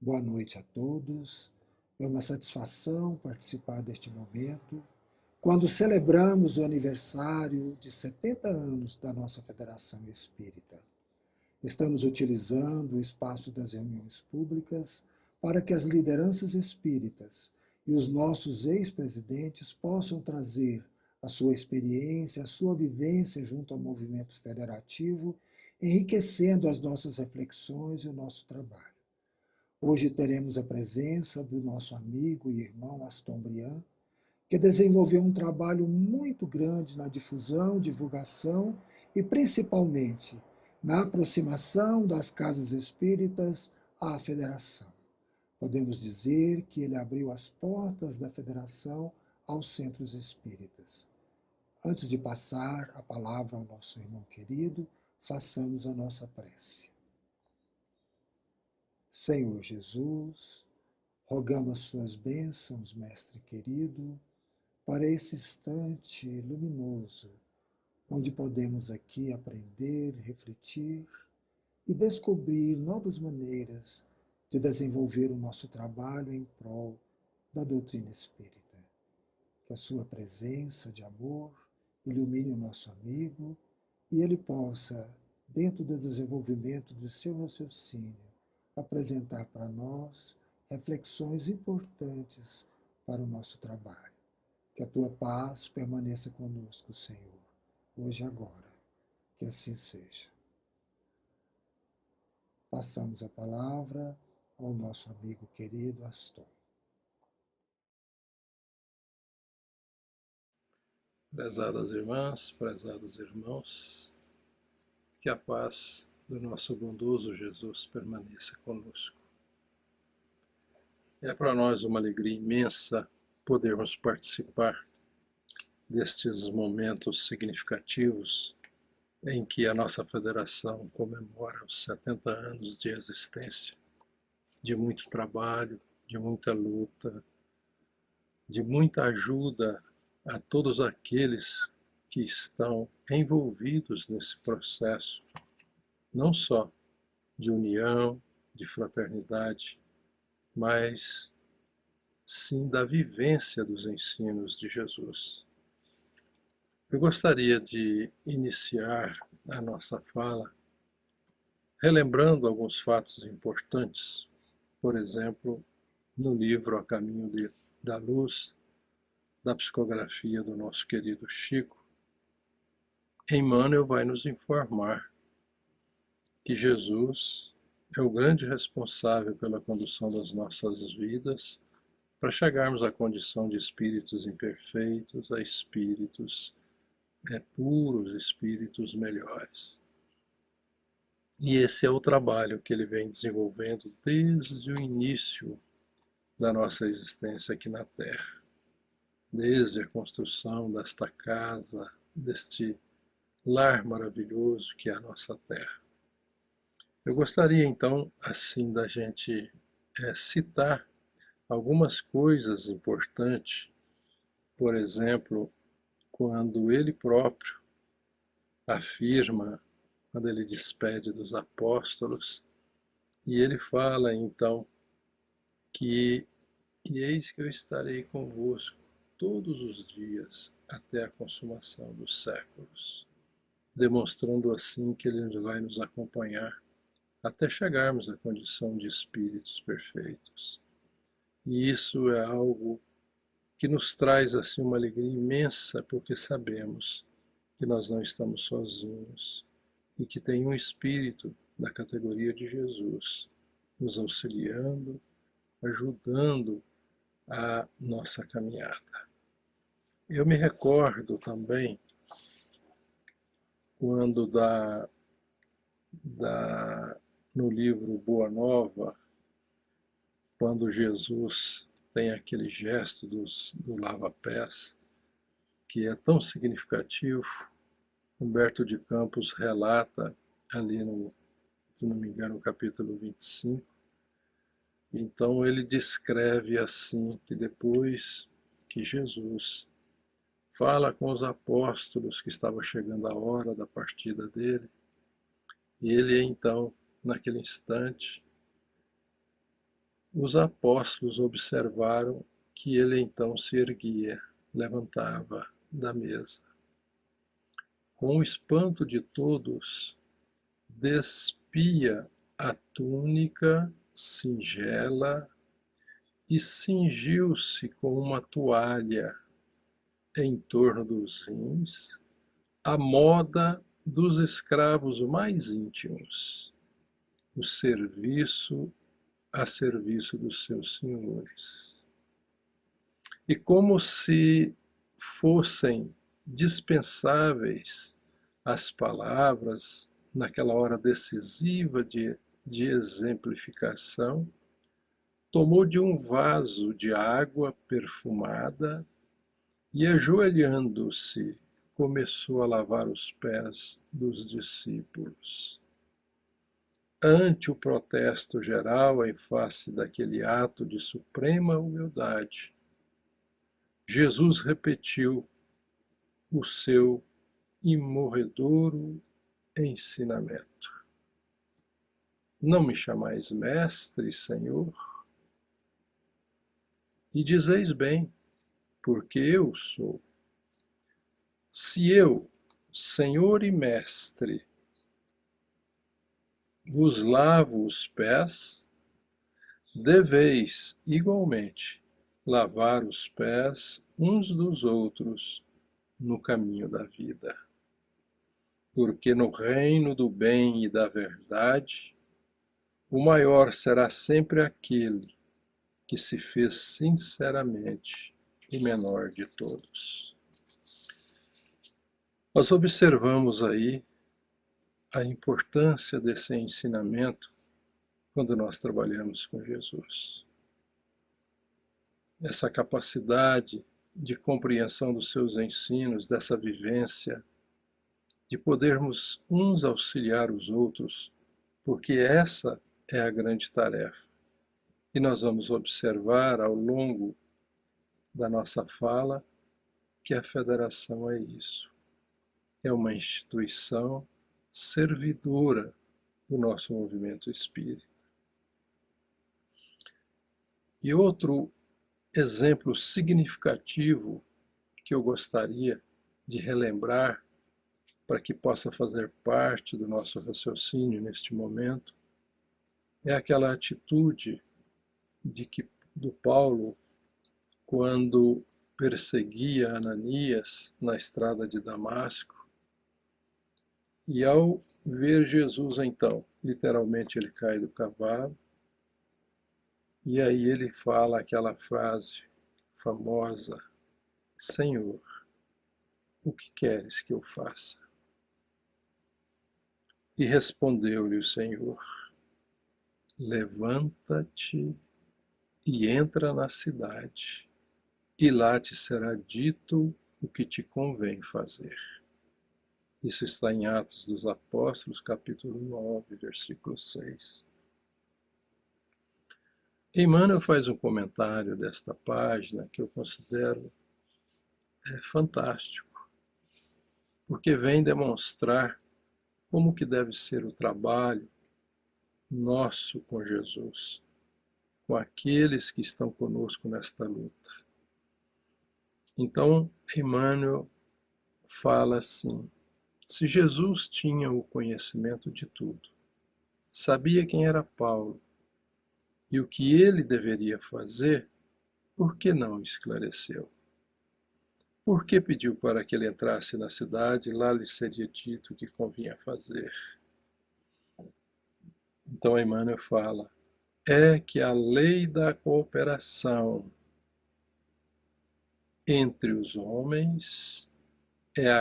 Boa noite a todos. É uma satisfação participar deste momento, quando celebramos o aniversário de 70 anos da nossa Federação Espírita. Estamos utilizando o espaço das reuniões públicas para que as lideranças espíritas e os nossos ex-presidentes possam trazer a sua experiência, a sua vivência junto ao movimento federativo, enriquecendo as nossas reflexões e o nosso trabalho. Hoje teremos a presença do nosso amigo e irmão Aston Briand, que desenvolveu um trabalho muito grande na difusão, divulgação e principalmente na aproximação das casas espíritas à federação. Podemos dizer que ele abriu as portas da federação aos centros espíritas. Antes de passar a palavra ao nosso irmão querido, façamos a nossa prece. Senhor Jesus, rogamos suas bênçãos, Mestre querido, para esse instante luminoso, onde podemos aqui aprender, refletir e descobrir novas maneiras de desenvolver o nosso trabalho em prol da doutrina espírita. Que a sua presença de amor ilumine o nosso amigo e ele possa, dentro do desenvolvimento do seu raciocínio, apresentar para nós reflexões importantes para o nosso trabalho. Que a tua paz permaneça conosco, Senhor, hoje e agora. Que assim seja. Passamos a palavra ao nosso amigo querido Aston. Prezadas irmãs, prezados irmãos, que a paz do nosso bondoso Jesus permaneça conosco. É para nós uma alegria imensa podermos participar destes momentos significativos em que a nossa federação comemora os 70 anos de existência, de muito trabalho, de muita luta, de muita ajuda a todos aqueles que estão envolvidos nesse processo, não só de união, de fraternidade, mas sim da vivência dos ensinos de Jesus. Eu gostaria de iniciar a nossa fala relembrando alguns fatos importantes, por exemplo, no livro A Caminho da Luz, da psicografia do nosso querido Chico, Emmanuel vai nos informar que Jesus é o grande responsável pela condução das nossas vidas para chegarmos à condição de espíritos imperfeitos, a espíritos puros, espíritos melhores. E esse é o trabalho que ele vem desenvolvendo desde o início da nossa existência aqui na Terra, desde a construção desta casa, deste lar maravilhoso que é a nossa Terra. Eu gostaria então, assim, da gente citar algumas coisas importantes, por exemplo, quando ele próprio afirma, quando ele despede dos apóstolos, e ele fala então que e eis que eu estarei convosco todos os dias até a consumação dos séculos, demonstrando assim que ele vai nos acompanhar até chegarmos à condição de espíritos perfeitos. E isso é algo que nos traz assim uma alegria imensa, porque sabemos que nós não estamos sozinhos e que tem um espírito da categoria de Jesus nos auxiliando, ajudando a nossa caminhada. Eu me recordo também quando no livro Boa Nova, quando Jesus tem aquele gesto do lava-pés, que é tão significativo, Humberto de Campos relata ali no, se não me engano, no capítulo 25, então ele descreve assim, que depois que Jesus fala com os apóstolos que estava chegando a hora da partida dele, e ele então, naquele instante, os apóstolos observaram que ele então se erguia, levantava da mesa. Com o espanto de todos, despia a túnica singela e cingiu-se com uma toalha em torno dos rins, à moda dos escravos mais íntimos, o serviço a serviço dos seus senhores. E como se fossem dispensáveis as palavras naquela hora decisiva de exemplificação, tomou de um vaso de água perfumada e, ajoelhando-se, começou a lavar os pés dos discípulos. Ante o protesto geral em face daquele ato de suprema humildade, Jesus repetiu o seu imorredouro ensinamento. Não me chamais mestre, Senhor? E dizeis bem, porque eu sou. Se eu, Senhor e Mestre, vos lavo os pés, deveis igualmente lavar os pés uns dos outros no caminho da vida. Porque no reino do bem e da verdade, o maior será sempre aquele que se fez sinceramente o menor de todos. Nós observamos aí a importância desse ensinamento quando nós trabalhamos com Jesus. Essa capacidade de compreensão dos seus ensinos, dessa vivência, de podermos uns auxiliar os outros, porque essa é a grande tarefa. E nós vamos observar ao longo da nossa fala que a federação é isso. É uma instituição servidora do nosso movimento espírita. E outro exemplo significativo que eu gostaria de relembrar para que possa fazer parte do nosso raciocínio neste momento é aquela atitude do Paulo quando perseguia Ananias na estrada de Damasco. E ao ver Jesus, então, literalmente ele cai do cavalo, e aí ele fala aquela frase famosa: Senhor, o que queres que eu faça? E respondeu-lhe o Senhor: levanta-te e entra na cidade, e lá te será dito o que te convém fazer. Isso está em Atos dos Apóstolos, capítulo 9, versículo 6. Emmanuel faz um comentário desta página que eu considero fantástico, porque vem demonstrar como que deve ser o trabalho nosso com Jesus, com aqueles que estão conosco nesta luta. Então, Emmanuel fala assim: se Jesus tinha o conhecimento de tudo, sabia quem era Paulo e o que ele deveria fazer, por que não esclareceu? Por que pediu para que ele entrasse na cidade e lá lhe seria dito o que convinha fazer? Então Emmanuel fala: é que a lei da cooperação entre os homens é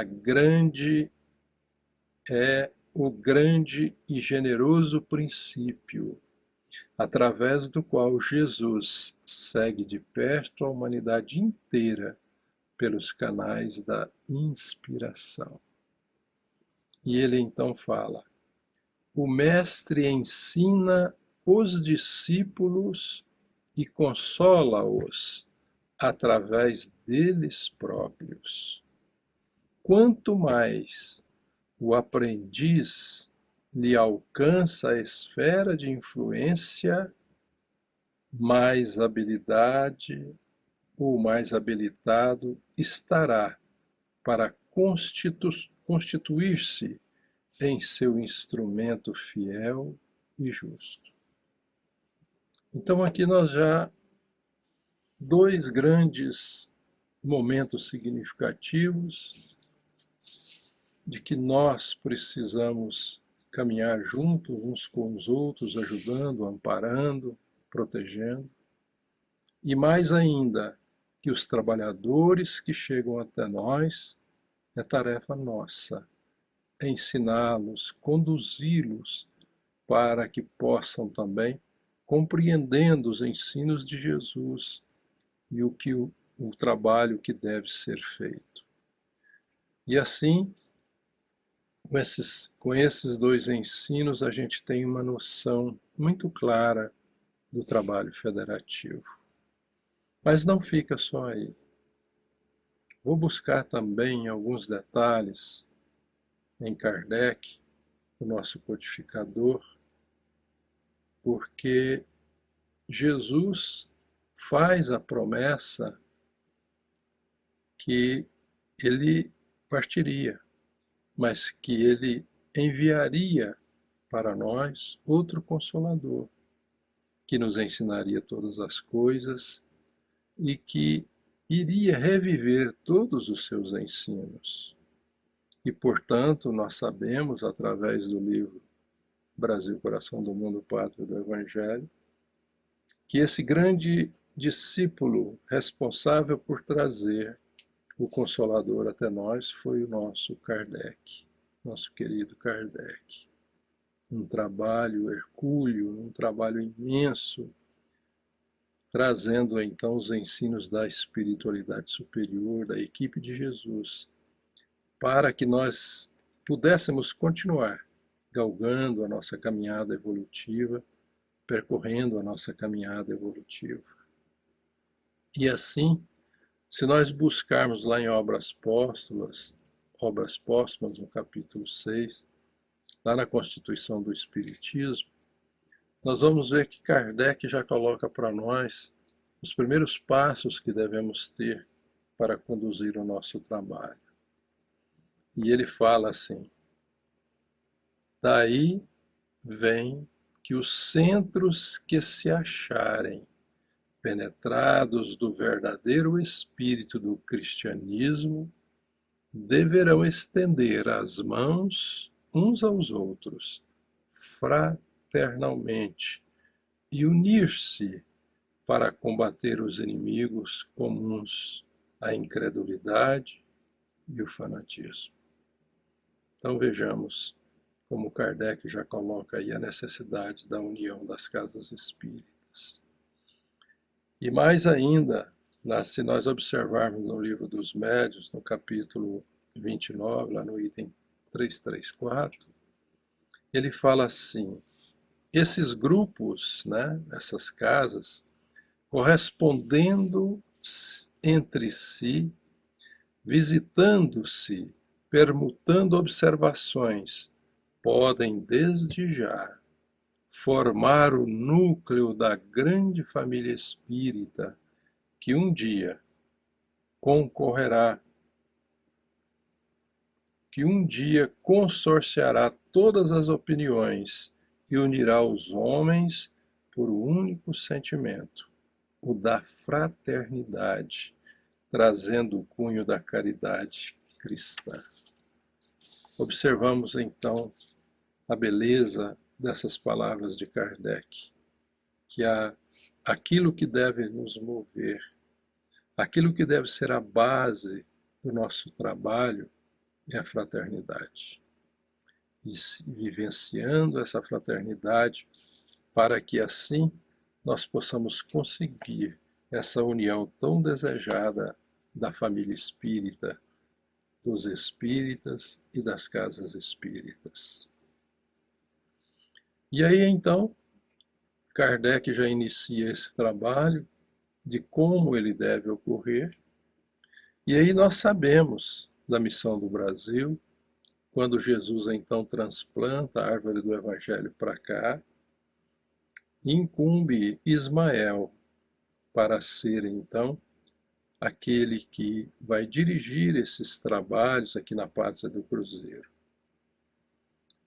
o grande e generoso princípio, através do qual Jesus segue de perto a humanidade inteira pelos canais da inspiração. E ele então fala: o mestre ensina os discípulos e consola-os através deles próprios. Quanto mais o aprendiz lhe alcança a esfera de influência, mais habilidade ou mais habilitado estará para constituir-se em seu instrumento fiel e justo. Então aqui nós já dois grandes momentos significativos de que nós precisamos caminhar juntos uns com os outros, ajudando, amparando, protegendo. E mais ainda, que os trabalhadores que chegam até nós, é tarefa nossa ensiná-los, conduzi-los para que possam também, compreendendo os ensinos de Jesus e o trabalho que deve ser feito. E assim, com esses dois ensinos, a gente tem uma noção muito clara do trabalho federativo. Mas não fica só aí. Vou buscar também alguns detalhes em Kardec, o nosso codificador, porque Jesus faz a promessa que ele partiria, mas que ele enviaria para nós outro Consolador, que nos ensinaria todas as coisas e que iria reviver todos os seus ensinos. E, portanto, nós sabemos, através do livro Brasil, Coração do Mundo, Pátria do Evangelho, que esse grande discípulo responsável por trazer o Consolador até nós foi o nosso Kardec, nosso querido Kardec. Um trabalho hercúleo, um trabalho imenso, trazendo então os ensinos da espiritualidade superior, da equipe de Jesus, para que nós pudéssemos continuar galgando a nossa caminhada evolutiva, percorrendo a nossa caminhada evolutiva. E assim, se nós buscarmos lá em Obras Póstumas, no capítulo 6, lá na Constituição do Espiritismo, nós vamos ver que Kardec já coloca para nós os primeiros passos que devemos ter para conduzir o nosso trabalho. E ele fala assim: daí vem que os centros que se acharem penetrados do verdadeiro espírito do cristianismo deverão estender as mãos uns aos outros, fraternalmente, e unir-se para combater os inimigos comuns, a incredulidade e o fanatismo. Então vejamos como Kardec já coloca aí a necessidade da união das casas espíritas. E mais ainda, se nós observarmos no Livro dos Médiuns, no capítulo 29, lá no item 334, ele fala assim: esses grupos, essas casas, correspondendo entre si, visitando-se, permutando observações, podem desde já formar o núcleo da grande família espírita que um dia concorrerá, que um dia consorciará todas as opiniões e unirá os homens por um único sentimento, o da fraternidade, trazendo o cunho da caridade cristã. Observamos então a beleza dessas palavras de Kardec, que aquilo que deve nos mover, aquilo que deve ser a base do nosso trabalho é a fraternidade. E vivenciando essa fraternidade, para que assim nós possamos conseguir essa união tão desejada da família espírita, dos espíritas e das casas espíritas. E aí então, Kardec já inicia esse trabalho de como ele deve ocorrer, e aí nós sabemos da missão do Brasil, quando Jesus então transplanta a árvore do Evangelho para cá, incumbe Ismael para ser, então, aquele que vai dirigir esses trabalhos aqui na Pátria do Cruzeiro.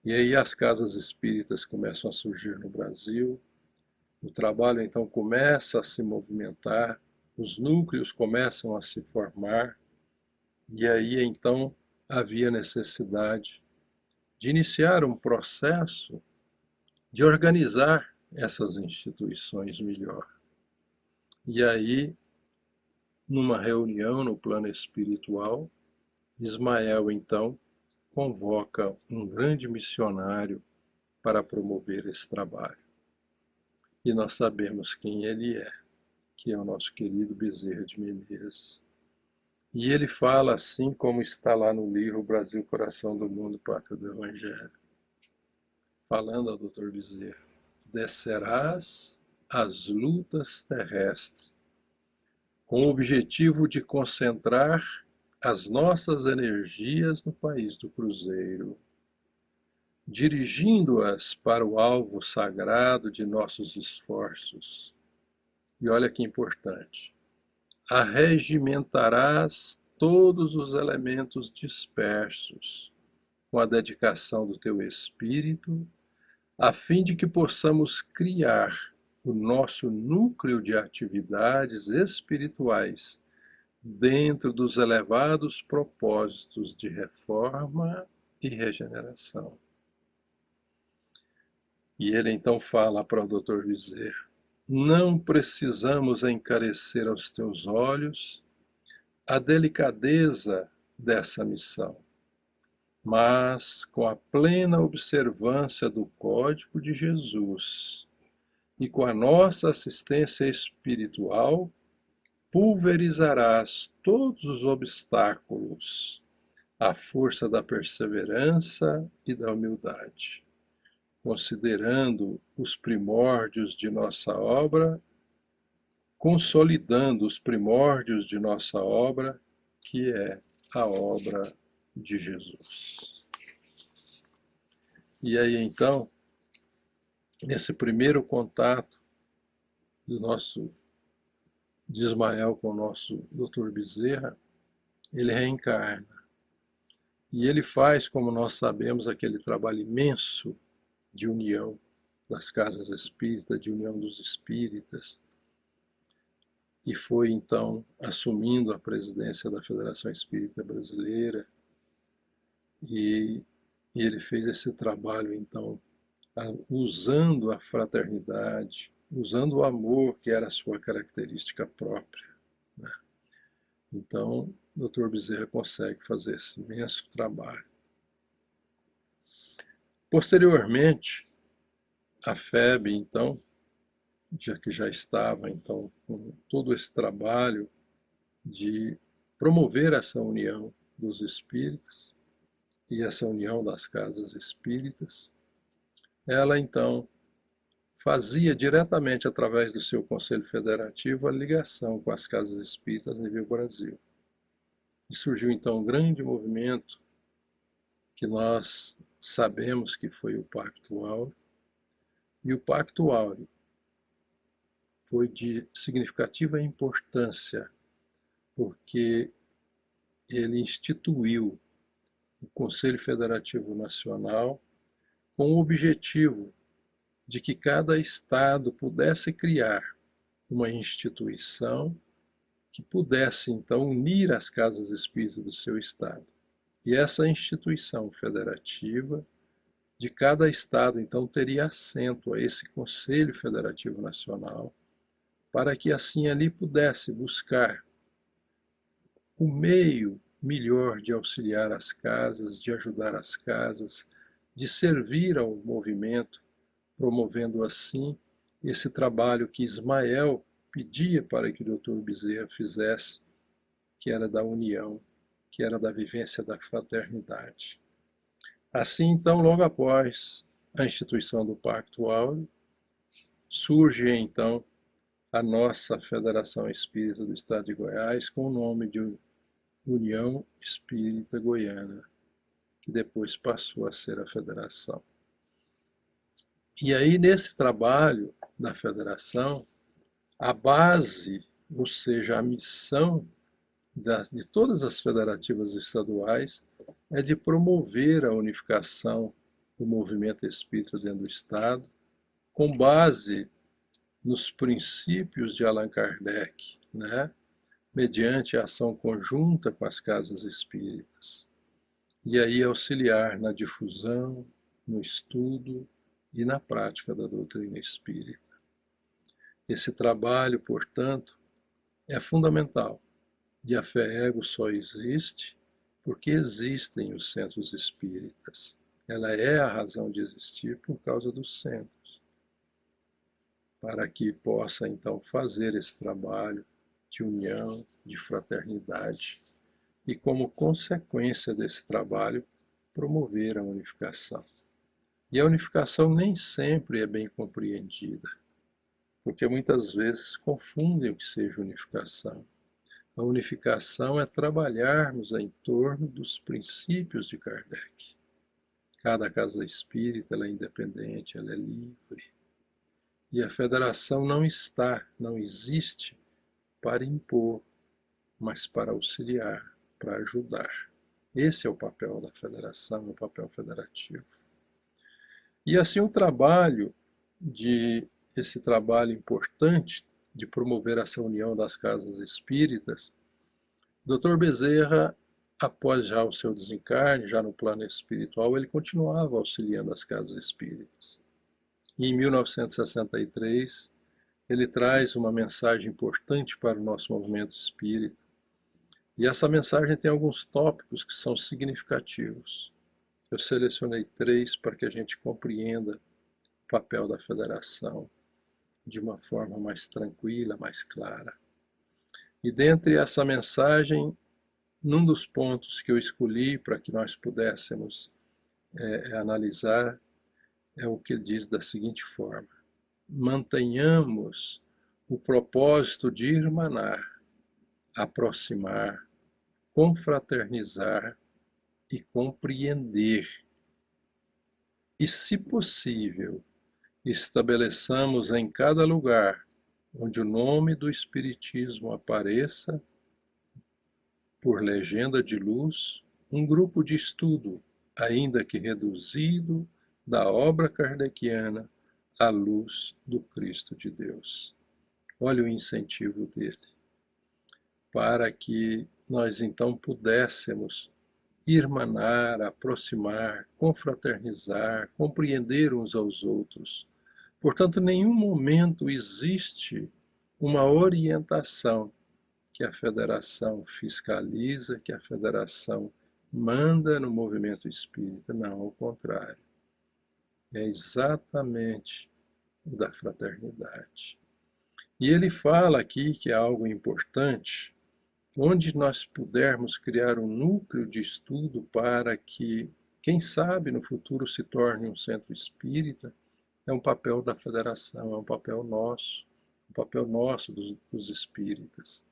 E aí as casas espíritas começam a surgir no Brasil, o trabalho então começa a se movimentar, os núcleos começam a se formar, e aí então havia necessidade de iniciar um processo de organizar essas instituições melhor. E aí, numa reunião no plano espiritual, Ismael então convoca um grande missionário para promover esse trabalho. E nós sabemos quem ele é, que é o nosso querido Bezerra de Menezes. E ele fala assim como está lá no livro Brasil, Coração do Mundo, Pátria do Evangelho. Falando ao Dr. Bezerra: descerás às lutas terrestres, com o objetivo de concentrar as nossas energias no país do Cruzeiro, dirigindo-as para o alvo sagrado de nossos esforços. E olha que importante: arregimentarás todos os elementos dispersos com a dedicação do teu espírito, a fim de que possamos criar o nosso núcleo de atividades espirituais dentro dos elevados propósitos de reforma e regeneração. E ele então fala para o Dr. Bezerra: não precisamos encarecer aos teus olhos a delicadeza dessa missão, mas com a plena observância do Código de Jesus e com a nossa assistência espiritual, pulverizarás todos os obstáculos à força da perseverança e da humildade, considerando os primórdios de nossa obra, consolidando os primórdios de nossa obra, que é a obra de Jesus. E aí então, nesse primeiro contato de Ismael com o nosso Dr. Bezerra, ele reencarna. E ele faz, como nós sabemos, aquele trabalho imenso de união das casas espíritas, de união dos espíritas, e foi então assumindo a presidência da Federação Espírita Brasileira, e ele fez esse trabalho então usando a fraternidade, usando o amor, que era a sua característica própria, né? Então, o Dr. Bezerra consegue fazer esse imenso trabalho. Posteriormente, a FEB, então, já estava então com todo esse trabalho de promover essa união dos espíritas e essa união das casas espíritas, ela então fazia diretamente através do seu Conselho Federativo a ligação com as casas espíritas a nível Brasil. E surgiu então um grande movimento que nós sabemos que foi o Pacto Áureo, e o Pacto Áureo foi de significativa importância, porque ele instituiu o Conselho Federativo Nacional com o objetivo de que cada estado pudesse criar uma instituição que pudesse então unir as casas espíritas do seu estado. E essa instituição federativa de cada estado então teria assento a esse Conselho Federativo Nacional, para que assim ali pudesse buscar o meio melhor de auxiliar as casas, de ajudar as casas, de servir ao movimento, promovendo assim esse trabalho que Ismael pedia para que o Dr. Bezerra fizesse, que era da união, que era da vivência da fraternidade. Assim, então, logo após a instituição do Pacto Áureo, surge então a nossa Federação Espírita do Estado de Goiás, com o nome de União Espírita Goiana, que depois passou a ser a Federação. E aí, nesse trabalho da federação, a base, ou seja, a missão de todas as federativas estaduais é de promover a unificação do movimento espírita dentro do Estado, com base nos princípios de Allan Kardec, né? Mediante a ação conjunta com as casas espíritas. E aí auxiliar na difusão, no estudo e na prática da doutrina espírita. Esse trabalho, portanto, é fundamental. E a FEEGO só existe porque existem os centros espíritas. Ela é a razão de existir por causa dos centros. Para que possa, então, fazer esse trabalho de união, de fraternidade e, como consequência desse trabalho, promover a unificação. E a unificação nem sempre é bem compreendida, porque muitas vezes confundem o que seja unificação. A unificação é trabalharmos em torno dos princípios de Kardec. Cada casa espírita ela é independente, ela é livre. E a federação não existe para impor, mas para auxiliar, para ajudar. Esse é o papel da federação, o papel federativo. E assim esse trabalho importante de promover essa união das casas espíritas, Dr. Bezerra, após já o seu desencarne, já no plano espiritual, ele continuava auxiliando as casas espíritas. E em 1963, ele traz uma mensagem importante para o nosso movimento espírita. E essa mensagem tem alguns tópicos que são significativos. Eu selecionei 3 para que a gente compreenda o papel da federação de uma forma mais tranquila, mais clara. E dentre essa mensagem, num dos pontos que eu escolhi para que nós pudéssemos analisar, é o que ele diz da seguinte forma: mantenhamos o propósito de irmanar, aproximar, confraternizar e compreender. E, se possível, estabeleçamos em cada lugar onde o nome do Espiritismo apareça, por legenda de luz, um grupo de estudo, ainda que reduzido, da obra kardeciana à luz do Cristo de Deus. Olha o incentivo dele, para que nós então pudéssemos irmanar, aproximar, confraternizar, compreender uns aos outros. Portanto, em nenhum momento existe uma orientação que a federação fiscaliza, que a federação manda no movimento espírita. Não, ao contrário. É exatamente o da fraternidade. E ele fala aqui que é algo importante, onde nós pudermos criar um núcleo de estudo para que, quem sabe, no futuro se torne um centro espírita, é um papel da federação, é um papel nosso dos espíritas.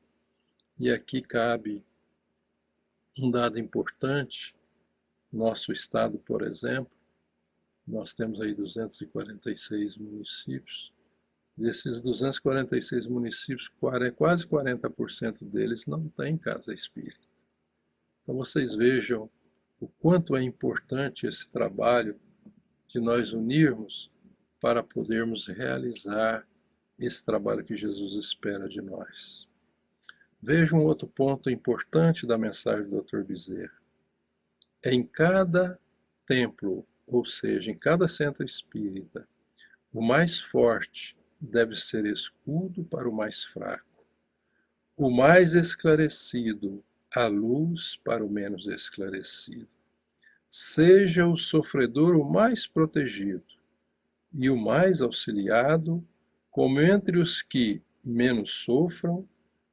E aqui cabe um dado importante. Nosso estado, por exemplo, nós temos aí 246 municípios. Desses 246 municípios, quase 40% deles não têm casa espírita. Então vocês vejam o quanto é importante esse trabalho de nós unirmos para podermos realizar esse trabalho que Jesus espera de nós. Veja um outro ponto importante da mensagem do Dr. Bezerra. Em cada templo, ou seja, em cada centro espírita, o mais forte deve ser escudo para o mais fraco, o mais esclarecido, a luz para o menos esclarecido. Seja o sofredor o mais protegido e o mais auxiliado, como entre os que menos sofram,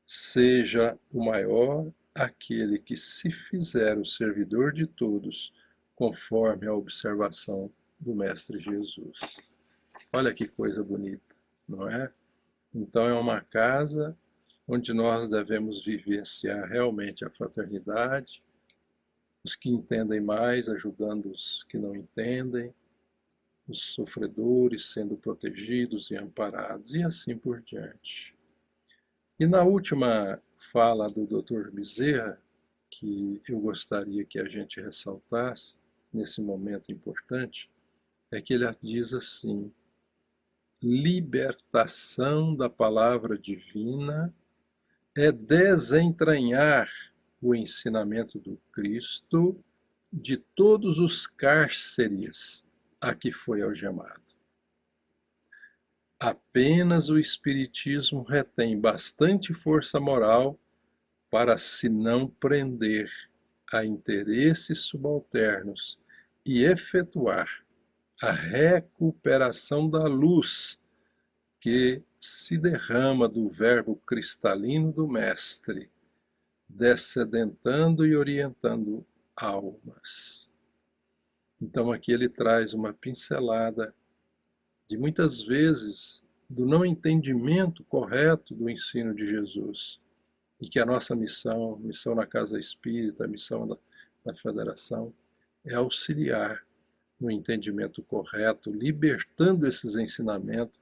seja o maior aquele que se fizer o servidor de todos, conforme a observação do Mestre Jesus. Olha que coisa bonita, não é? Então é uma casa onde nós devemos vivenciar realmente a fraternidade, os que entendem mais ajudando os que não entendem, os sofredores sendo protegidos e amparados, e assim por diante. E na última fala do Dr. Bezerra, que eu gostaria que a gente ressaltasse nesse momento importante, é que ele diz assim: libertação da palavra divina é desentranhar o ensinamento do Cristo de todos os cárceres a que foi algemado. Apenas o Espiritismo retém bastante força moral para se não prender a interesses subalternos e efetuar a recuperação da luz que se derrama do verbo cristalino do Mestre, descedentando e orientando almas. Então aqui ele traz uma pincelada de muitas vezes do não entendimento correto do ensino de Jesus, e que a nossa missão na Casa Espírita, a missão da Federação, é auxiliar no entendimento correto, libertando esses ensinamentos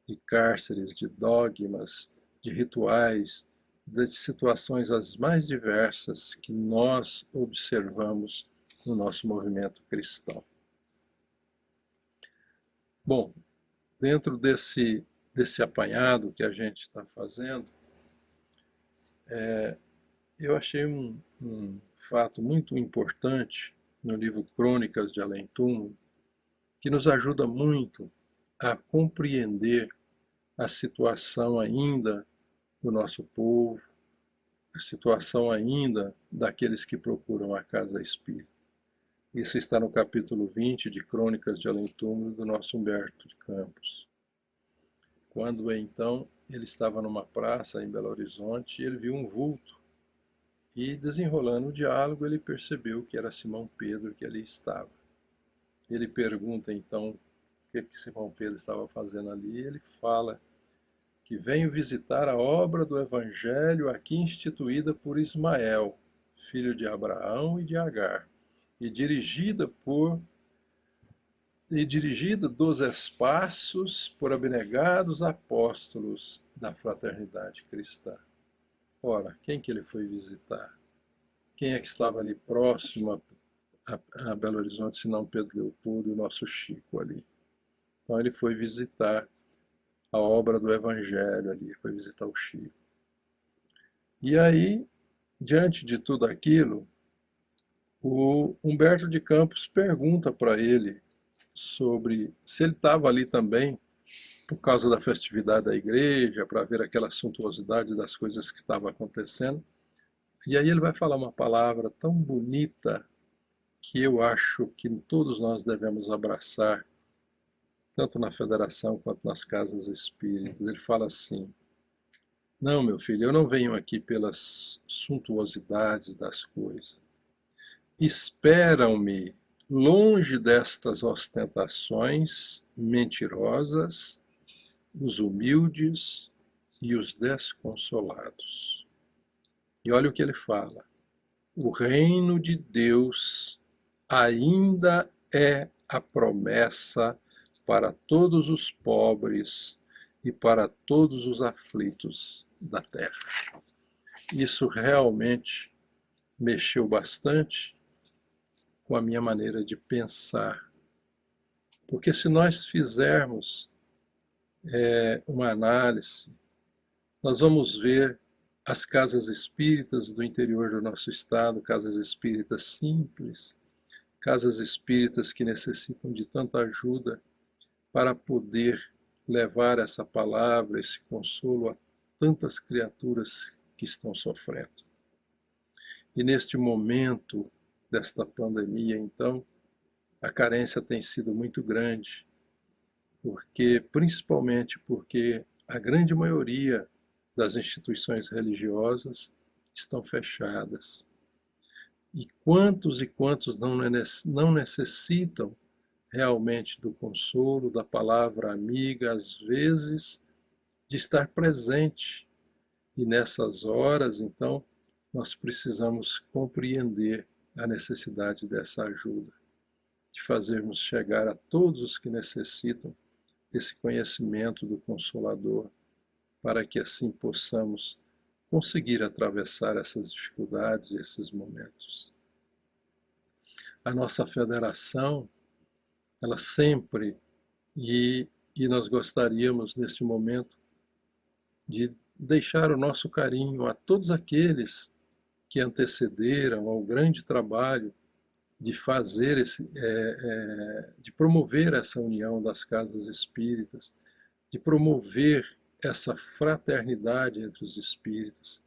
de cárceres, de dogmas, de rituais, de situações as mais diversas que nós observamos no nosso movimento cristão. Bom, dentro desse apanhado que a gente está fazendo, eu achei um fato muito importante no livro Crônicas de Além Túmulo, que nos ajuda muito a compreender a situação ainda do nosso povo, a situação ainda daqueles que procuram a casa espírita. Isso está no capítulo 20 de Crônicas de Além Túmulo do nosso Humberto de Campos. Quando então ele estava numa praça em Belo Horizonte e ele viu um vulto. E desenrolando o diálogo, ele percebeu que era Simão Pedro que ali estava. Ele pergunta então o que Simão Pedro estava fazendo ali, e ele fala que venho visitar a obra do Evangelho aqui instituída por Ismael, filho de Abraão e de Agar, e dirigida dos espaços por abnegados apóstolos da fraternidade cristã. Ora, quem que ele foi visitar? Quem é que estava ali próximo a Belo Horizonte, senão Pedro Leopoldo e o nosso Chico ali? Então ele foi visitar a obra do Evangelho ali, foi visitar o Chico. E aí, diante de tudo aquilo, o Humberto de Campos pergunta para ele sobre se ele estava ali também por causa da festividade da igreja, para ver aquela suntuosidade das coisas que estavam acontecendo. E aí ele vai falar uma palavra tão bonita que eu acho que todos nós devemos abraçar, tanto na federação quanto nas casas espíritas. Ele fala assim: não, meu filho, eu não venho aqui pelas suntuosidades das coisas. Esperam-me longe destas ostentações mentirosas os humildes e os desconsolados. E olha o que ele fala: o reino de Deus ainda é a promessa para todos os pobres e para todos os aflitos da terra. Isso realmente mexeu bastante com a minha maneira de pensar, porque se nós fizermos uma análise, nós vamos ver as casas espíritas do interior do nosso estado, casas espíritas simples, casas espíritas que necessitam de tanta ajuda para poder levar essa palavra, esse consolo a tantas criaturas que estão sofrendo. E neste momento desta pandemia, então, a carência tem sido muito grande, principalmente porque a grande maioria das instituições religiosas estão fechadas. E quantos não necessitam realmente do consolo, da palavra amiga, às vezes, de estar presente. E nessas horas, então, nós precisamos compreender a necessidade dessa ajuda. de fazermos chegar a todos os que necessitam esse conhecimento do Consolador, para que assim possamos conseguir atravessar essas dificuldades e esses momentos. A nossa federação, ela sempre, e nós gostaríamos neste momento de deixar o nosso carinho a todos aqueles que antecederam ao grande trabalho de fazer de promover essa união das casas espíritas, de promover essa fraternidade entre os espíritas,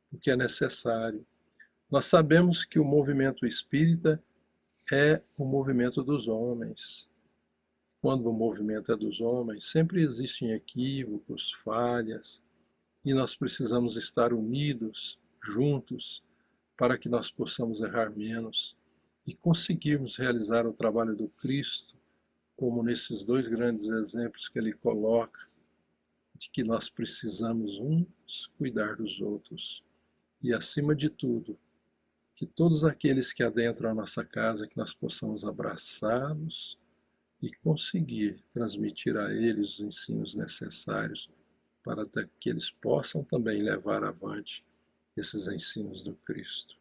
o que é necessário. Nós sabemos que o movimento espírita é o movimento dos homens. Quando o movimento é dos homens, sempre existem equívocos, falhas, e nós precisamos estar unidos, juntos, para que nós possamos errar menos e conseguirmos realizar o trabalho do Cristo, como nesses dois grandes exemplos que ele coloca, de que nós precisamos uns cuidar dos outros. E, acima de tudo, que todos aqueles que adentram a nossa casa, que nós possamos abraçá-los e conseguir transmitir a eles os ensinos necessários para que eles possam também levar avante esses ensinos do Cristo.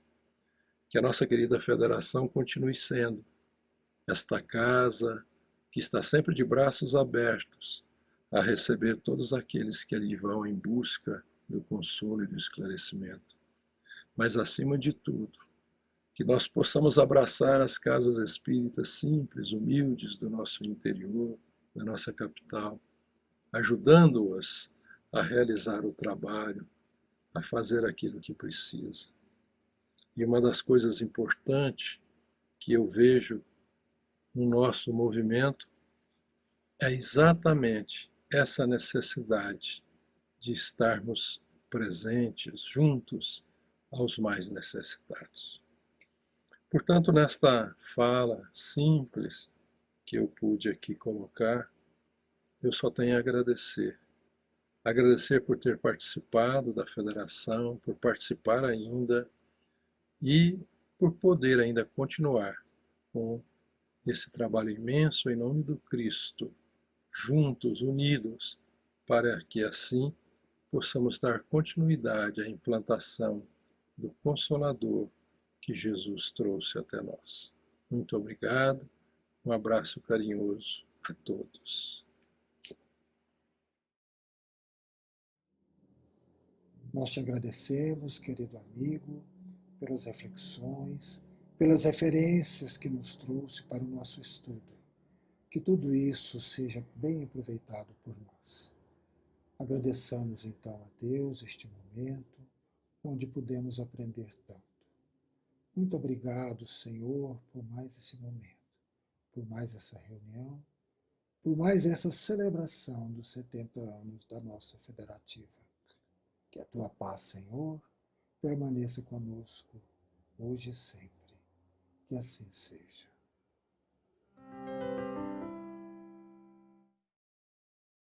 Que a nossa querida federação continue sendo esta casa que está sempre de braços abertos a receber todos aqueles que ali vão em busca do consolo e do esclarecimento. Mas, acima de tudo, que nós possamos abraçar as casas espíritas simples, humildes do nosso interior, da nossa capital, ajudando-as a realizar o trabalho, a fazer aquilo que precisa. E uma das coisas importantes que eu vejo no nosso movimento é exatamente essa necessidade de estarmos presentes, juntos aos mais necessitados. Portanto, nesta fala simples que eu pude aqui colocar, eu só tenho a agradecer. Agradecer por ter participado da federação, por participar ainda e por poder ainda continuar com esse trabalho imenso em nome do Cristo, juntos, unidos, para que assim possamos dar continuidade à implantação do Consolador que Jesus trouxe até nós. Muito obrigado, um abraço carinhoso a todos. Nós te agradecemos, querido amigo, pelas reflexões, pelas referências que nos trouxe para o nosso estudo. Que tudo isso seja bem aproveitado por nós. Agradeçamos então a Deus este momento, onde pudemos aprender tanto. Muito obrigado, Senhor, por mais esse momento, por mais essa reunião, por mais essa celebração dos 70 anos da nossa federativa. Que a tua paz, Senhor, permaneça conosco, hoje e sempre. Que assim seja.